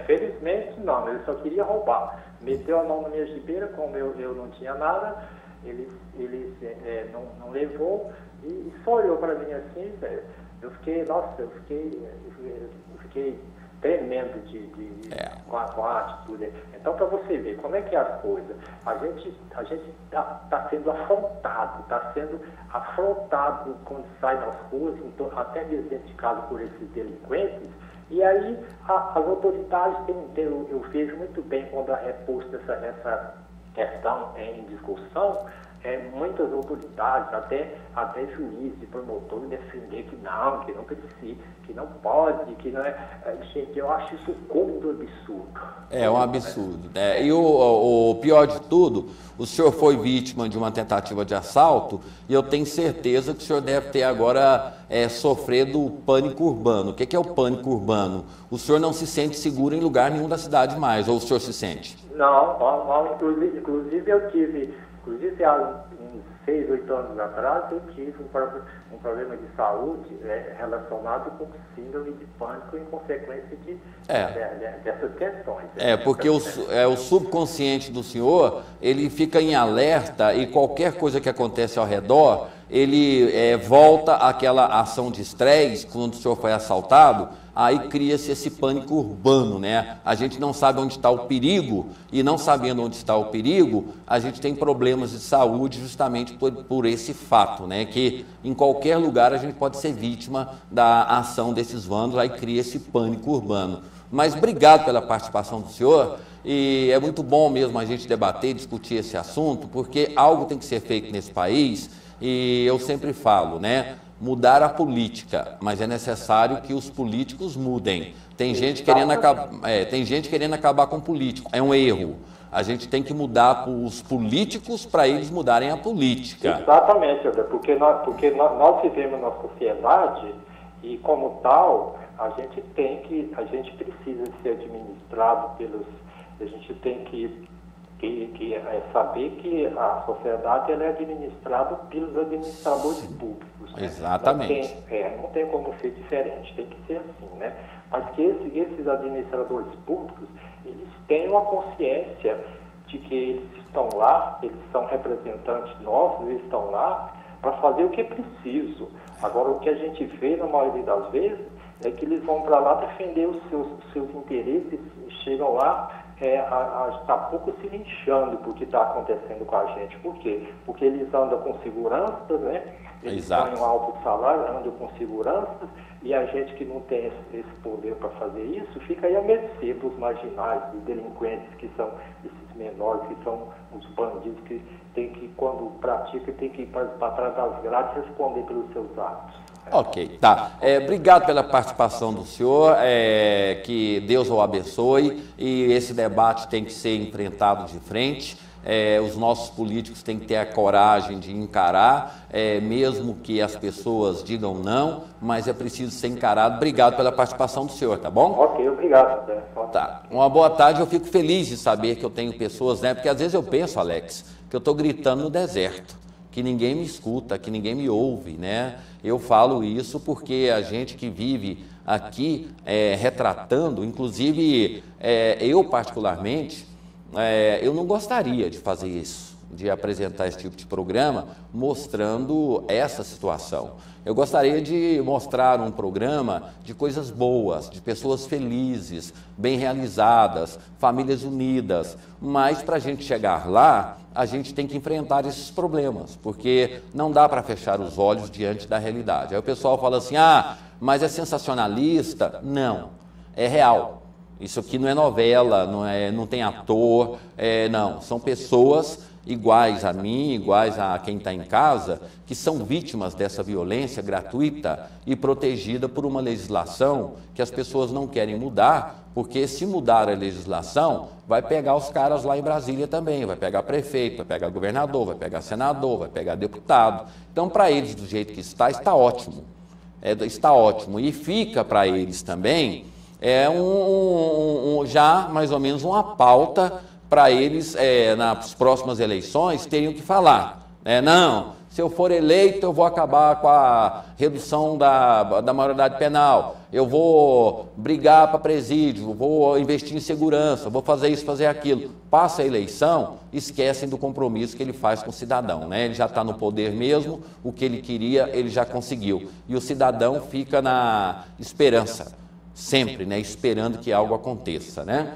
Felizmente não, ele só queria roubar. Meteu a mão na minha jibeira, como eu não tinha nada, ele não levou e só olhou para mim assim, velho. Eu fiquei tremendo com a atitude. Então, para você ver como é que é as coisas, a gente está sendo afrontado quando sai nas ruas, então, até mesmo dentro de casa por esses delinquentes. E aí as autoridades eu vejo muito bem quando é posta essa questão em discussão, muitas autoridades, até juízes e promotores defender que não precisa, que não pode, que não é. Gente, eu acho isso muito absurdo. É um absurdo, né? E o pior de tudo, o senhor foi vítima de uma tentativa de assalto e eu tenho certeza que o senhor deve ter agora sofrido o pânico urbano. O que é o pânico urbano? O senhor não se sente seguro em lugar nenhum da cidade mais, ou o senhor se sente? Não, inclusive eu tive, há uns 6, 8 anos atrás, eu tive um problema de saúde relacionado com síndrome de pânico em consequência dessas questões. Porque o subconsciente do senhor, ele fica em alerta e qualquer coisa que acontece ao redor, ele volta àquela ação de estresse, quando o senhor foi assaltado, aí cria-se esse pânico urbano, né? A gente não sabe onde está o perigo, e não sabendo onde está o perigo, a gente tem problemas de saúde justamente por esse fato, né? Que em qualquer lugar a gente pode ser vítima da ação desses vândalos, aí cria esse pânico urbano. Mas obrigado pela participação do senhor, e é muito bom mesmo a gente debater, discutir esse assunto, porque algo tem que ser feito nesse país, e eu sempre falo, né? Mudar a política, mas é necessário que os políticos mudem. Tem gente querendo acabar com o político. É um erro. A gente tem que mudar os políticos para eles mudarem a política. Exatamente, André, porque nós vivemos na sociedade e, como tal, a gente precisa ser administrado a gente tem que saber que a sociedade ela é administrada pelos administradores públicos. Né? Exatamente. Não tem como ser diferente, tem que ser assim, né? Mas que esses administradores públicos, eles têm uma consciência de que eles estão lá, eles são representantes nossos, eles estão lá para fazer o que é preciso. Agora, o que a gente vê na maioria das vezes é que eles vão para lá defender os seus interesses e chegam lá está pouco se linchando por que está acontecendo com a gente. Por quê? Porque eles andam com segurança, né? Eles ganham alto salário, andam com segurança, e a gente que não tem esse poder para fazer isso, fica aí à mercê dos marginais, dos delinquentes, que são esses menores, que são os bandidos que tem que, quando pratica, tem que ir para trás das grades e responder pelos seus atos. Ok, tá. Obrigado pela participação do senhor, que Deus o abençoe, e esse debate tem que ser enfrentado de frente. Os nossos políticos têm que ter a coragem de encarar, mesmo que as pessoas digam não, mas é preciso ser encarado. Obrigado pela participação do senhor, tá bom? Ok, obrigado. Tá. Uma boa tarde, eu fico feliz de saber que eu tenho pessoas, né? Porque às vezes eu penso, Alex, que eu estou gritando no deserto, que ninguém me escuta, que ninguém me ouve, né? Eu falo isso porque a gente que vive aqui retratando, inclusive eu particularmente, eu não gostaria de fazer isso, de apresentar esse tipo de programa mostrando essa situação. Eu gostaria de mostrar um programa de coisas boas, de pessoas felizes, bem realizadas, famílias unidas, mas para a gente chegar lá, a gente tem que enfrentar esses problemas, porque não dá para fechar os olhos diante da realidade. Aí o pessoal fala assim, mas é sensacionalista? Não, é real. Isso aqui não é novela, não tem ator, não. São pessoas iguais a mim, iguais a quem está em casa, que são vítimas dessa violência gratuita e protegida por uma legislação que as pessoas não querem mudar, porque se mudar a legislação, vai pegar os caras lá em Brasília também, vai pegar prefeito, vai pegar governador, vai pegar senador, vai pegar deputado. Então, para eles, do jeito que está ótimo. Está ótimo. E fica para eles também já mais ou menos uma pauta para eles, nas próximas eleições, teriam que falar. Não, se eu for eleito eu vou acabar com a redução da maioridade penal, eu vou brigar para presídio, vou investir em segurança, vou fazer isso, fazer aquilo. Passa a eleição, esquecem do compromisso que ele faz com o cidadão, né? Ele já está no poder mesmo, o que ele queria ele já conseguiu. E o cidadão fica na esperança, sempre, né? Esperando que algo aconteça, né?